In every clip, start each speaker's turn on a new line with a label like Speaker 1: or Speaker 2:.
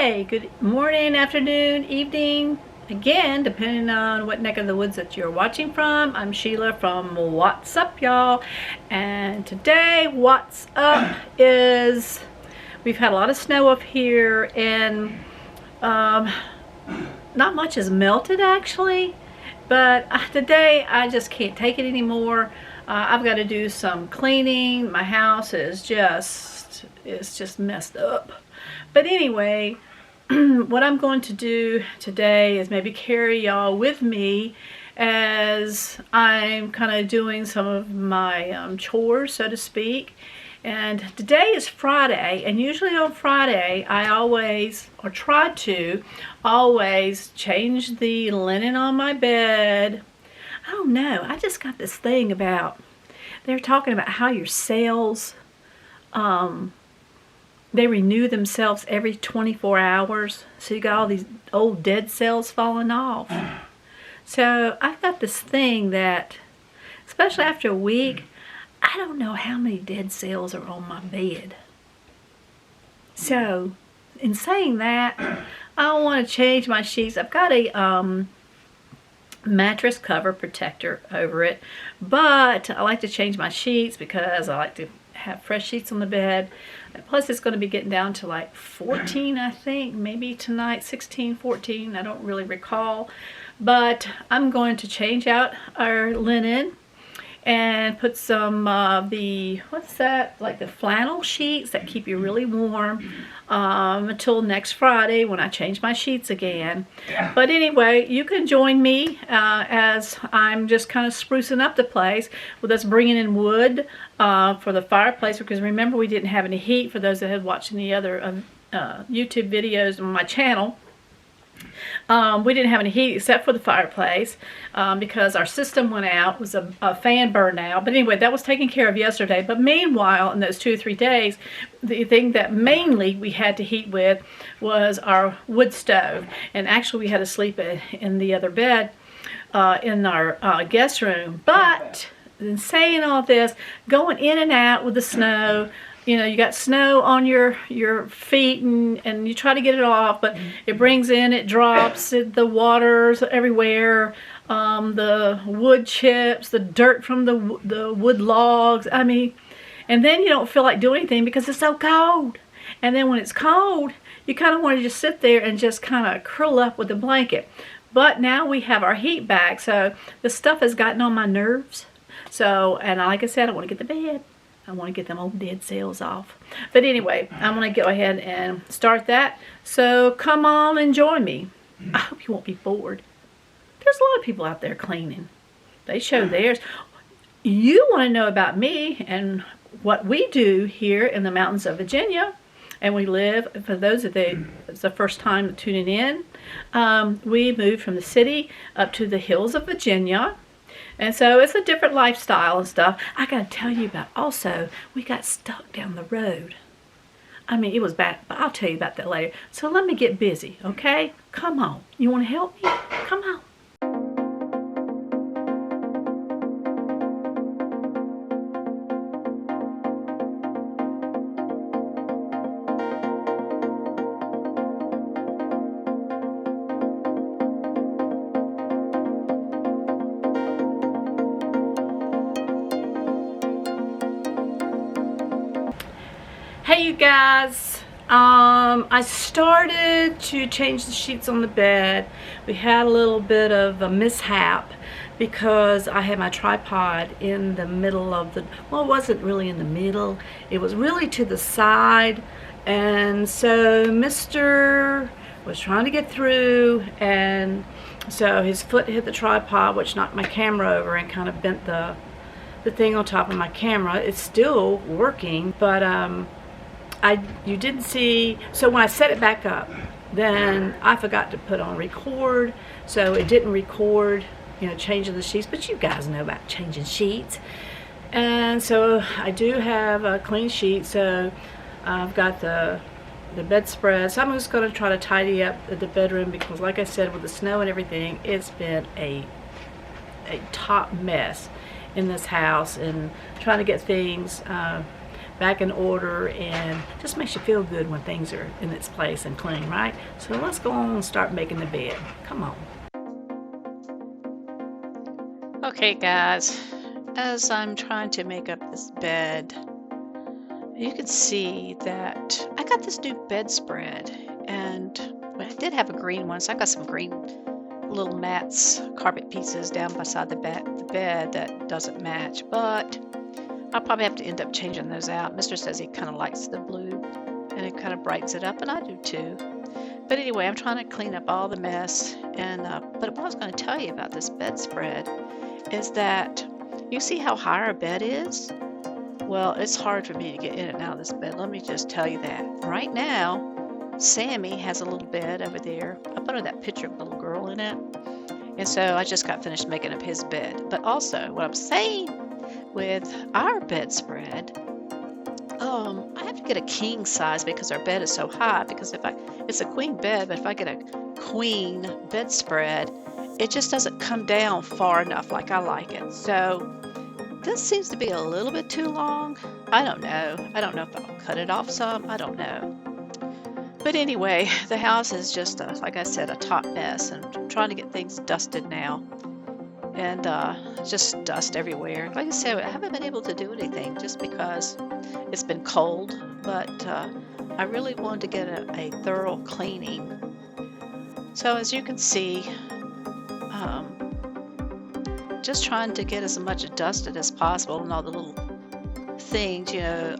Speaker 1: Hey, good morning, afternoon, evening, again, depending on what neck of the woods that you're watching from. I'm Sheila from What's Up, y'all. And today, What's Up is, we've had a lot of snow up here, and not much has melted actually, but today I just can't take it anymore. I've got to do some cleaning. My house is just messed up. But anyway, what I'm going to do today is maybe carry y'all with me as I'm kind of doing some of my chores, so to speak. And today is Friday, and usually on Friday I always, or try to always, change the linen on my bed. I don't know, I just got this thing about, they're talking about how your cells, they renew themselves every 24 hours. So you got all these old dead cells falling off. So I've got this thing that, especially after a week, I don't know how many dead cells are on my bed. So in saying that, I want to change my sheets. I've got a mattress cover protector over it, but I like to change my sheets because I like to have fresh sheets on the bed. Plus it's going to be getting down to like 14, I think, maybe tonight, 16, 14, I don't really recall. But I'm going to change out our linen and put some of the, what's that, like the flannel sheets that keep you really warm until next Friday when I change my sheets again. But anyway, you can join me as I'm just kind of sprucing up the place with us bringing in wood for the fireplace, because remember we didn't have any heat for those that had watched the other YouTube videos on my channel. We didn't have any heat except for the fireplace because our system went out. It was a fan burned out. But anyway, that was taken care of yesterday. But meanwhile, in those 2 or 3 days, the thing that mainly we had to heat with was our wood stove. And actually, we had to sleep in the other bed in our guest room. But in saying all this, going in and out with the snow, you know, you got snow on your feet and you try to get it off, but it brings in, it drops, the water's everywhere, the wood chips, the dirt from the wood logs, I mean, and then you don't feel like doing anything because it's so cold. And then when it's cold, you kind of want to just sit there and just kind of curl up with a blanket. But now we have our heat back, so the stuff has gotten on my nerves. So, and like I said, I want to get to bed. I want to get them old dead cells off. But anyway, I'm going to go ahead and start that. So come on and join me. I hope you won't be bored. There's a lot of people out there cleaning. They show theirs. You want to know about me and what we do here in the mountains of Virginia. And we live, for those of you, it's the first time tuning in, we moved from the city up to the hills of Virginia. And so it's a different lifestyle and stuff. I got to tell you about, also, we got stuck down the road. I mean, it was bad, but I'll tell you about that later. So let me get busy, okay? Come on. You want to help me? Come on. Hey you guys, I started to change the sheets on the bed. We had a little bit of a mishap because I had my tripod in the middle of the, well, it wasn't really in the middle, it was really to the side, and so Mr. was trying to get through, and so his foot hit the tripod, which knocked my camera over and kind of bent the thing on top of my camera. It's still working, but you didn't see, so when I set it back up, then I forgot to put on record, so it didn't record, you know, changing the sheets, but you guys know about changing sheets. And so I do have a clean sheet, so I've got the bedspread, so I'm just going to try to tidy up the bedroom because, like I said, with the snow and everything, it's been a top mess in this house, and trying to get things back in order, and just makes you feel good when things are in its place and clean, right? So let's go on and start making the bed. Come on.
Speaker 2: Okay, guys, as I'm trying to make up this bed, you can see that I got this new bedspread, and I did have a green one, so I got some green little mats, carpet pieces down beside the bed that doesn't match, but I'll probably have to end up changing those out. Mr. says he kind of likes the blue, and it kind of brightens it up, and I do too. But anyway, I'm trying to clean up all the mess, and but what I was going to tell you about this bedspread is that you see how high our bed is? Well, it's hard for me to get in and out of this bed. Let me just tell you that. Right now, Sammy has a little bed over there. I put that picture of the little girl in it. And so I just got finished making up his bed. But also, what I'm saying with our bedspread, I have to get a king size because our bed is so high. Because it's a queen bed, but if I get a queen bedspread, it just doesn't come down far enough like I like it. So this seems to be a little bit too long. I don't know. I don't know if I'll cut it off some. I don't know. But anyway, the house is just, like I said, a top mess. And I'm trying to get things dusted now. And just dust everywhere. Like I said, I haven't been able to do anything just because it's been cold. But I really wanted to get a thorough cleaning. So as you can see, just trying to get as much dusted as possible and all the little things,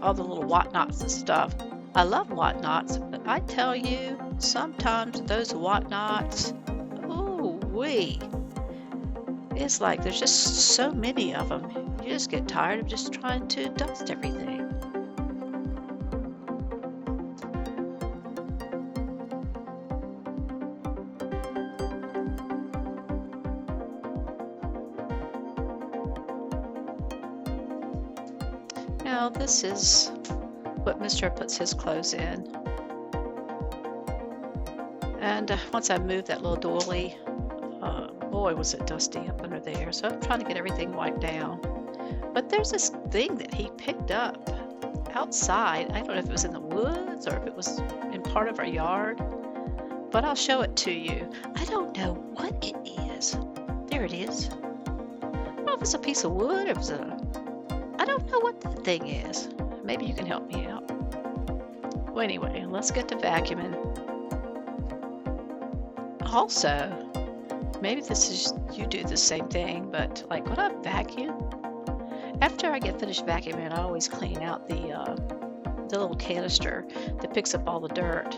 Speaker 2: all the little whatnots and stuff. I love whatnots, but I tell you, sometimes those whatnots, ooh-wee. It's like there's just so many of them. You just get tired of just trying to dust everything. Now this is what Mr. puts his clothes in. And once I moved that little doily, boy was it dusty up under there. So I'm trying to get everything wiped down. But there's this thing that he picked up outside. I don't know if it was in the woods or if it was in part of our yard. But I'll show it to you. I don't know what it is. There it is. I don't know if it's a piece of wood or if it's I don't know what that thing is. Maybe you can help me out. Well, anyway, let's get to vacuuming. Also, maybe you do the same thing, but like when I vacuum, after I get finished vacuuming, I always clean out the little canister that picks up all the dirt.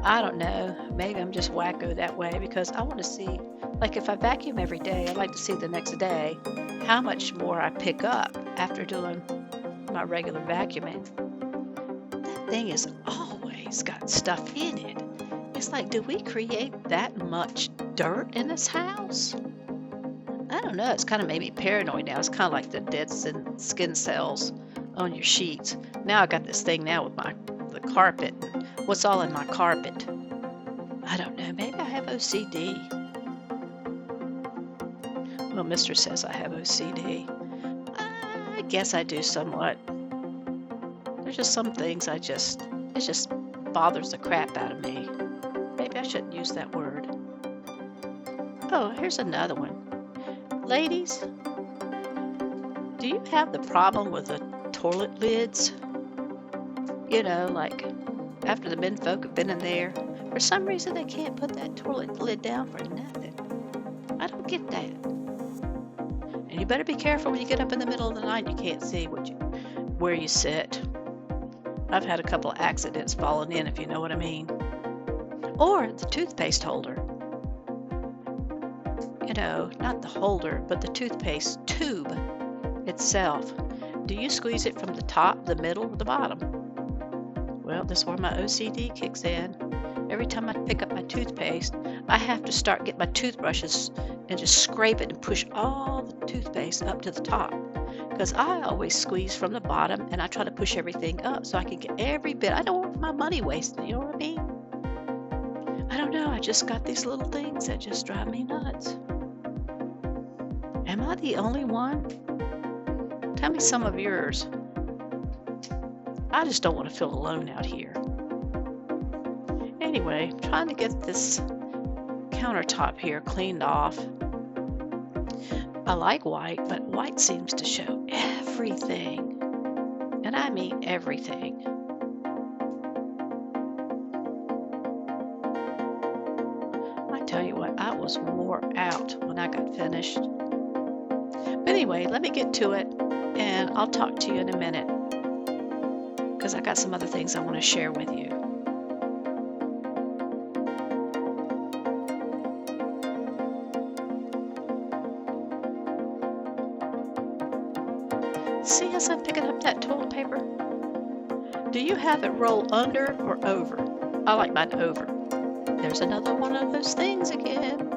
Speaker 2: I don't know. Maybe I'm just wacko that way because I want to see, like if I vacuum every day, I'd like to see the next day how much more I pick up after doing my regular vacuuming. That thing is always got stuff in it. It's like, do we create that much dirt in this house? I don't know. It's kind of made me paranoid now. It's kind of like the dead skin cells on your sheets. Now I got this thing now with the carpet. What's all in my carpet? I don't know. Maybe I have OCD. Well, Mr. says I have OCD. I guess I do somewhat. There's just some things it just bothers the crap out of me. Maybe I shouldn't use that word. Oh, here's another one. Ladies, do you have the problem with the toilet lids? Like after the men folk have been in there, for some reason they can't put that toilet lid down for nothing. I don't get that. And you better be careful when you get up in the middle of the night and you can't see where you sit. I've had a couple of accidents falling in, if you know what I mean. Or the toothpaste holder. Not the holder, but the toothpaste tube itself. Do you squeeze it from the top, the middle, or the bottom? Well, this is where my OCD kicks in. Every time I pick up my toothpaste, I have to get my toothbrushes and just scrape it and push all the toothpaste up to the top. Because I always squeeze from the bottom and I try to push everything up so I can get every bit. I don't want my money wasted, you know what I mean? I don't know, I just got these little things that just drive me nuts. Am I the only one? Tell me some of yours. I just don't want to feel alone out here. Anyway, I'm trying to get this countertop here cleaned off. I like white, but white seems to show everything. And I mean everything. I tell you what, I was wore out when I got finished. But anyway, let me get to it, and I'll talk to you in a minute, because I got some other things I want to share with you. See, as I'm picking up that toilet paper? Do you have it roll under or over? I like mine over. There's another one of those things again.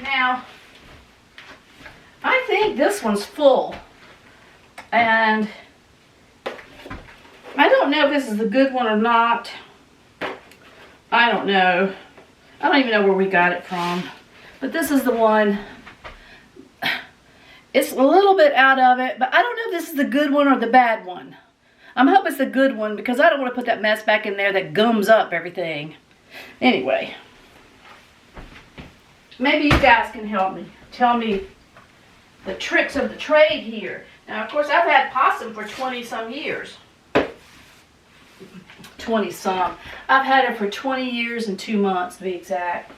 Speaker 1: Now, I think this one's full. And I don't know if this is the good one or not. I don't know. I don't even know where we got it from. But this is the one. It's a little bit out of it, but I don't know if this is the good one or the bad one. I'm hoping it's the good one because I don't want to put that mess back in there that gums up everything. Anyway. Maybe you guys can help me. Tell me the tricks of the trade here. Now, of course, I've had possum for 20-some years. 20-some. I've had it for 20 years and 2 months, to be exact.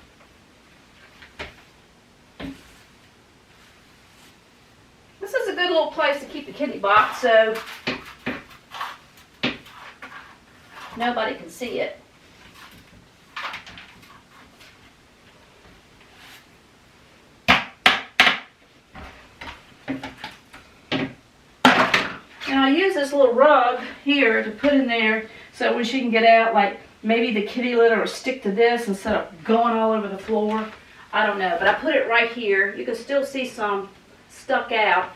Speaker 1: This is a good little place to keep the kitty box, so nobody can see it. Now I use this little rug here to put in there so when she can get out, like maybe the kitty litter will stick to this instead of going all over the floor. I don't know, but I put it right here. You can still see some stuck out.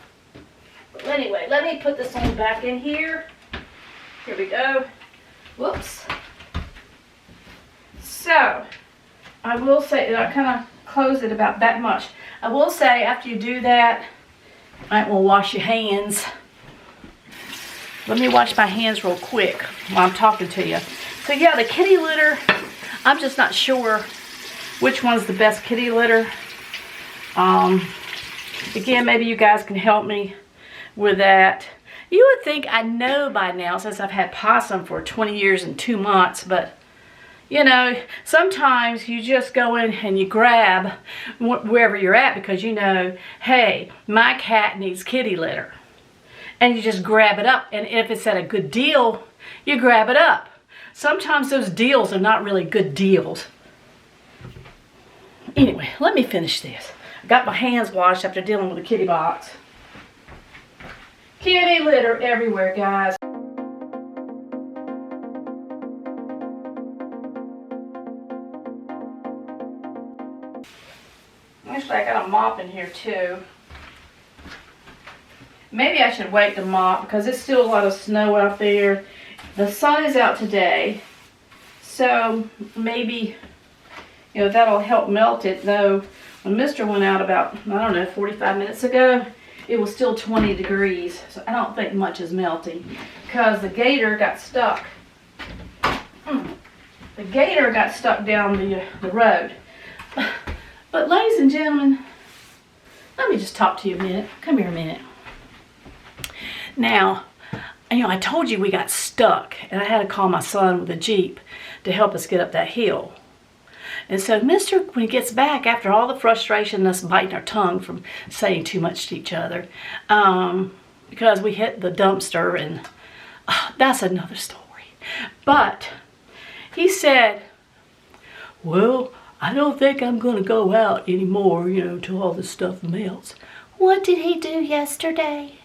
Speaker 1: But anyway, let me put this one back in here. Here we go. Whoops. So, I will say, I kind of closed it about that much. I will say after you do that, you might want to wash your hands. Let me wash my hands real quick while I'm talking to you. So yeah, the kitty litter, I'm just not sure which one's the best kitty litter. Again, maybe you guys can help me with that. You would think I know by now since I've had possum for 20 years and 2 months, but you know, sometimes you just go in and you grab wherever you're at because you know, hey, my cat needs kitty litter. And you just grab it up. And if it's at a good deal, you grab it up. Sometimes those deals are not really good deals. Anyway, let me finish this. I got my hands washed after dealing with the kitty box. Kitty litter everywhere, guys. Actually, I got a mop in here too. Maybe I should wait to mop because it's still a lot of snow out there. The sun is out today, so maybe, you know, that'll help melt it. Though when Mr. went out about, I don't know, 45 minutes ago, it was still 20 degrees. So I don't think much is melting because the gator got stuck. The gator got stuck down the road. But ladies and gentlemen, let me just talk to you a minute. Come here a minute. Now, you know, I told you we got stuck and I had to call my son with a Jeep to help us get up that hill. And so Mr., when he gets back, after all the frustration and us biting our tongue from saying too much to each other, because we hit the dumpster and that's another story. But he said, well, I don't think I'm going to go out anymore, you know, till all this stuff melts. What did he do yesterday?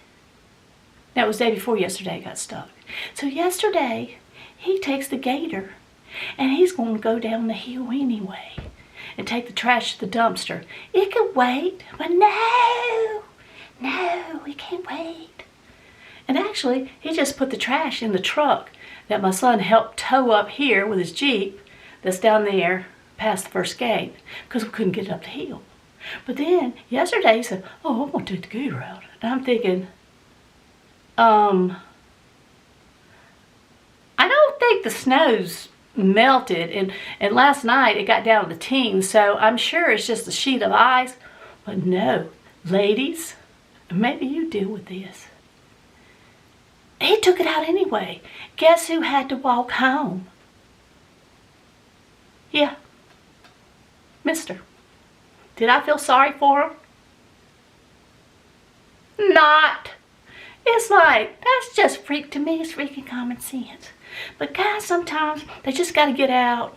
Speaker 1: That was the day before yesterday he got stuck. So yesterday, he takes the gator and he's going to go down the hill anyway and take the trash to the dumpster. It could wait, but no, we can't wait. And actually, he just put the trash in the truck that my son helped tow up here with his Jeep that's down there past the first gate because we couldn't get it up the hill. But then yesterday he said, oh, I'm going to take the gator out. And I'm thinking, I don't think the snow's melted. And last night it got down to the teens, so I'm sure it's just a sheet of ice. But no, ladies, maybe you deal with this. He took it out anyway. Guess who had to walk home? Yeah, mister. Did I feel sorry for him? Not. It's like, that's just freak to me. It's freaking common sense. But guys, sometimes they just got to get out.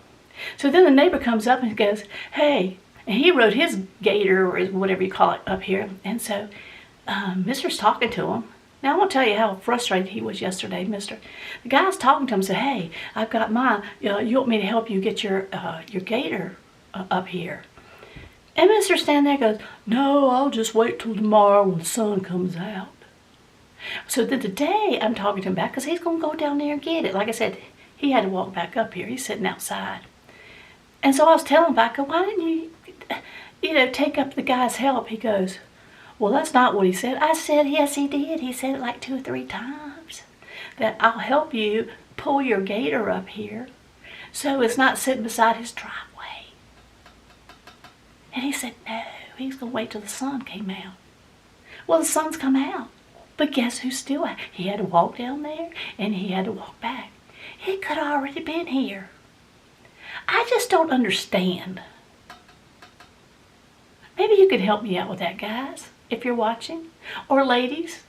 Speaker 1: So then the neighbor comes up and goes, hey, and he rode his gator or whatever you call it up here. And so Mister's talking to him. Now I won't tell you how frustrated he was yesterday, mister. The guy's talking to him and said, hey, I've got mine. You want me to help you get your gator up here? And mister standing there goes, no, I'll just wait till tomorrow when the sun comes out. So then today I'm talking to him back because he's going to go down there and get it. Like I said, he had to walk back up here. He's sitting outside. And so I was telling him back, why didn't you, take up the guy's help? He goes, well, that's not what he said. I said, yes, he did. He said it like 2 or 3 times. That I'll help you pull your gator up here so it's not sitting beside his driveway. And he said, no, he's going to wait till the sun came out. Well, the sun's come out. But guess who's still out? He had to walk down there and he had to walk back. He could have already been here. I just don't understand. Maybe you could help me out with that, guys, if you're watching. Or ladies.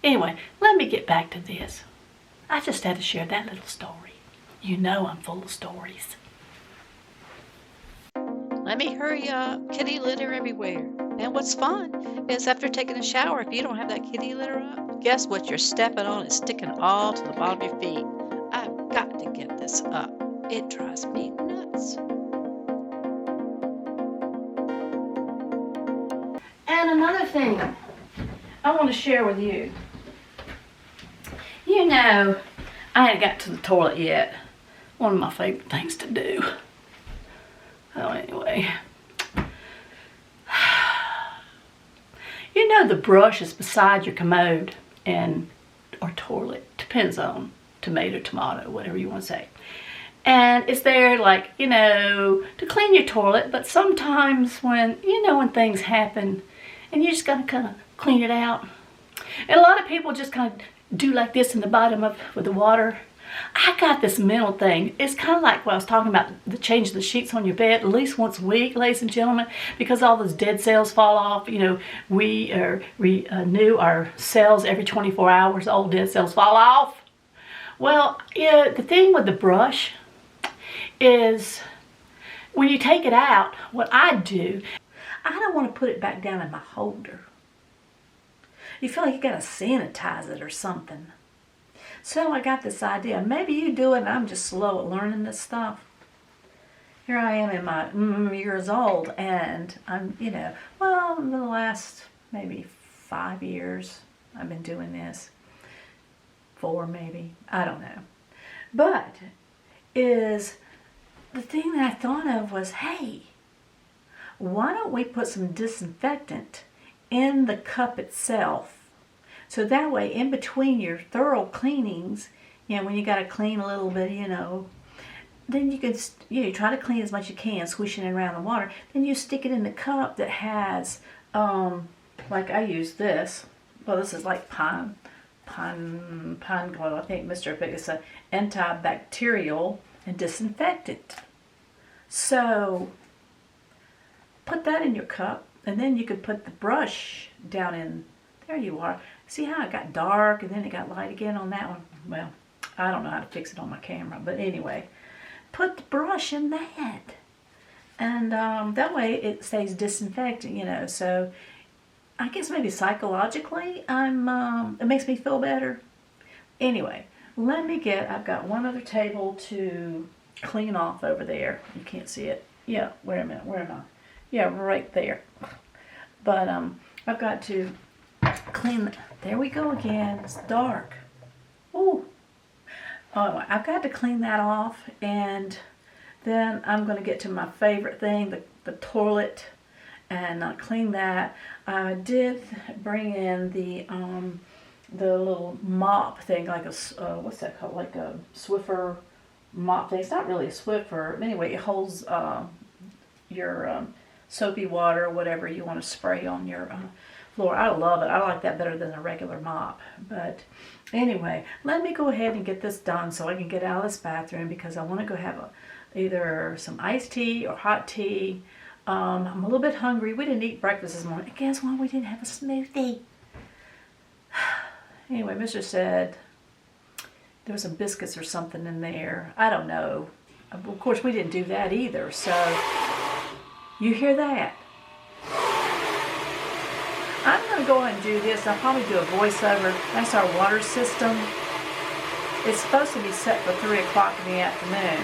Speaker 1: Anyway, let me get back to this. I just had to share that little story. You know I'm full of stories.
Speaker 2: Let me hurry up. Kitty litter everywhere. And what's fun is after taking a shower, if you don't have that kitty litter up, guess what you're stepping on? It's sticking all to the bottom of your feet. I've got to get this up. It drives me nuts.
Speaker 1: And another thing I want to share with you. You know, I ain't got to the toilet yet. One of my favorite things to do. Oh, anyway. You know the brush is beside your commode or toilet. Depends on tomato, whatever you want to say. And it's there like, to clean your toilet. But sometimes when things happen and you just got to kind of clean it out. And a lot of people just kind of do like this in the bottom with the water. I got this mental thing. It's kind of like what I was talking about, the change of the sheets on your bed at least once a week, ladies and gentlemen, because all those dead cells fall off. We renew our cells every 24 hours. Old dead cells fall off. Well, the thing with the brush is when you take it out, what I do, I don't want to put it back down in my holder. You feel like you got to sanitize it or something. So I got this idea. Maybe you do it and I'm just slow at learning this stuff. Here I am in my years old and I'm, in the last maybe 5 years I've been doing this. 4 maybe. I don't know. But the thing that I thought of was, hey, why don't we put some disinfectant in the cup itself? So that way, in between your thorough cleanings, when you got to clean a little bit, then you can, try to clean as much as you can, swishing it around the water. Then you stick it in the cup that has, like I use this. Well, this is like pine glue. I think Mr. Big is an antibacterial and disinfectant. So put that in your cup, and then you could put the brush down in. There you are. See how it got dark and then it got light again on that one? Well, I don't know how to fix it on my camera, but anyway, put the brush in that, and that way it stays disinfecting. So I guess maybe psychologically, it makes me feel better. Anyway, I've got one other table to clean off over there. You can't see it. Yeah, wait a minute, where am I? Yeah, right there. But I've got to clean. There we go again. It's dark. Ooh, anyway, I've got to clean that off, and then I'm going to get to my favorite thing, the toilet, and clean that. I did bring in the little mop thing, like a what's that called? Like a Swiffer mop thing. It's not really a Swiffer. Anyway, it holds your soapy water or whatever you want to spray on your floor. I love it. I like that better than a regular mop. But anyway, let me go ahead and get this done so I can get out of this bathroom, because I want to go have either some iced tea or hot tea. I'm a little bit hungry. We didn't eat breakfast this morning. And guess what? We didn't have a smoothie. Anyway, Mr. said there was some biscuits or something in there. I don't know. Of course, we didn't do that either. So, you hear that? I'm going to go ahead and do this. I'll probably do a voiceover. That's our water system. It's supposed to be set for 3 o'clock in the afternoon,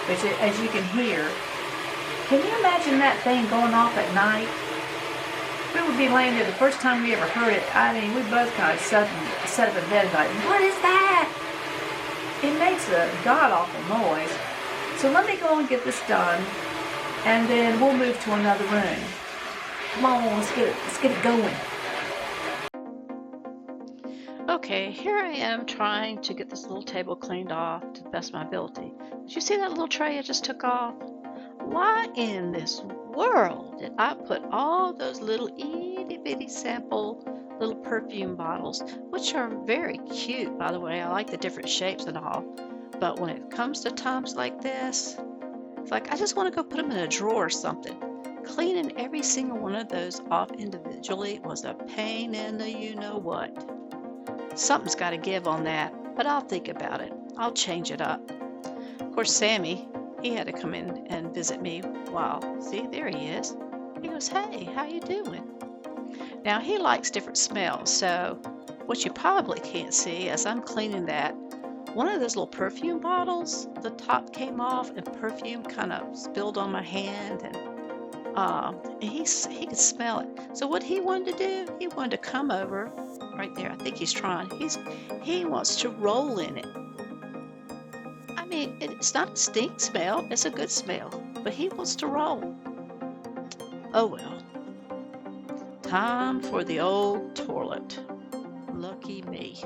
Speaker 1: which, as you can hear, can you imagine that thing going off at night? We would be laying there the first time we ever heard it. I mean, we both kind of sat up in bed like, what is that? It makes a god-awful noise. So let me go and get this done, and then we'll move to another room. Come on, let's get it going.
Speaker 2: Okay, here I am trying to get this little table cleaned off to the best of my ability. Did you see that little tray I just took off? Why in this world did I put all those little itty bitty sample little perfume bottles, which are very cute, by the way. I like the different shapes and all. But when it comes to times like this, it's like I just want to go put them in a drawer or something. Cleaning every single one of those off individually was a pain in the you-know-what. Something's got to give on that, but I'll think about it. I'll change it up. Of course, Sammy, he had to come in and visit me while, see, there he is. He goes, hey, how you doing? Now, he likes different smells, so what you probably can't see as I'm cleaning that, one of those little perfume bottles, the top came off and perfume kind of spilled on my hand, and he could smell it. So what he wanted to do, he wanted to come over right there. I think he's trying. He wants to roll in it. I mean, it's not a stink smell. It's a good smell. But he wants to roll. Oh well. Time for the old toilet. Lucky me.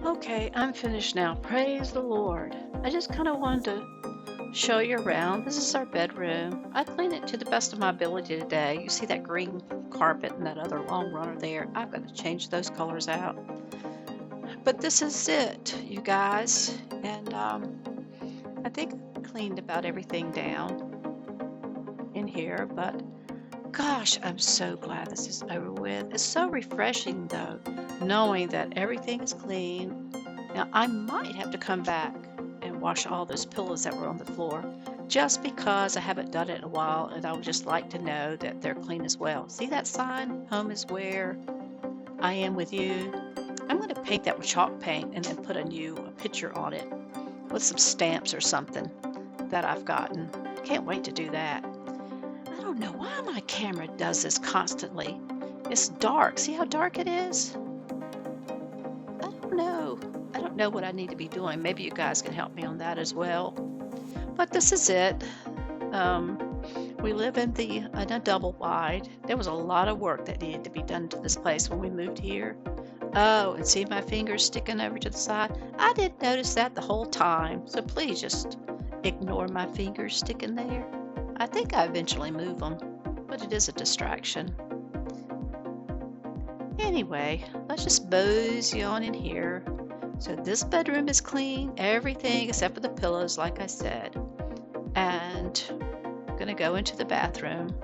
Speaker 2: Okay, I'm finished now. Praise the Lord. I just kind of wanted to show you around. This is our bedroom. I cleaned it to the best of my ability today. You see that green carpet and that other long runner there. I've got to change those colors out. But this is it, you guys. And I think I cleaned about everything down in here. But gosh, I'm so glad this is over with. It's so refreshing, though, knowing that everything is clean. Now, I might have to come back and wash all those pillows that were on the floor. just because I haven't done it in a while, and I would just like to know that they're clean as well. See that sign? Home is where I am with you. I'm going to paint that with chalk paint and then put a new picture on it with some stamps or something that I've gotten. Can't wait to do that. I don't know why my camera does this constantly. It's dark. See how dark it is? I don't know. I don't know what I need to be doing. Maybe you guys can help me on that as well. But this is it. We live in a double wide. There was a lot of work that needed to be done to this place when we moved here. Oh, and see my fingers sticking over to the side? I didn't notice that the whole time, so please just ignore my fingers sticking there. I think I eventually move them, but it is a distraction. Anyway, let's just mosey on in here. So this bedroom is clean, everything except for the pillows, like I said. And I'm going to go into the bathroom.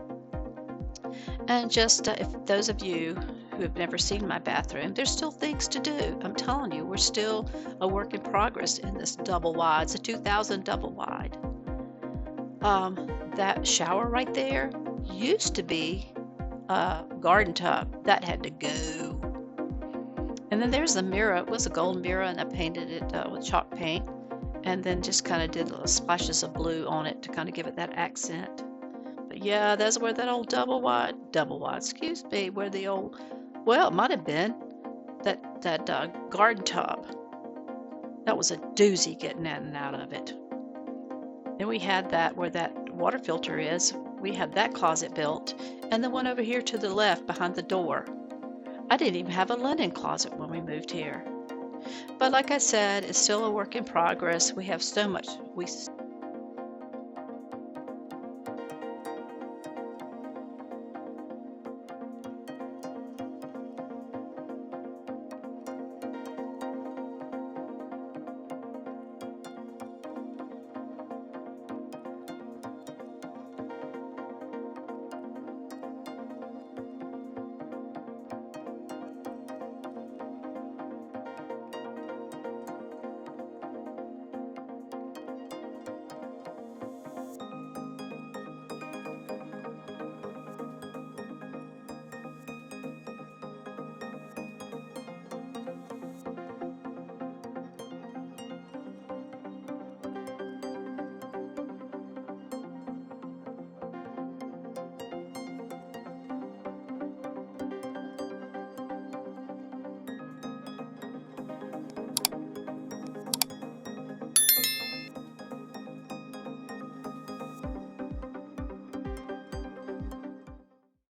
Speaker 2: And just if those of you who have never seen my bathroom, there's still things to do. I'm telling you, we're still a work in progress in this double wide. It's a 2000 double wide. That shower right there used to be a garden tub. That had to go. And then there's the mirror. It was a gold mirror, and I painted it with chalk paint, and then just kind of did little splashes of blue on it to kind of give it that accent. But yeah, that's where that old double wide, excuse me, where the old, well, it might have been that garden tub. That was a doozy getting in and out of it. Then we had that where that water filter is. We had that closet built, and the one over here to the left behind the door. I didn't even have a linen closet when we moved here. But like I said, it's still a work in progress. We have so much we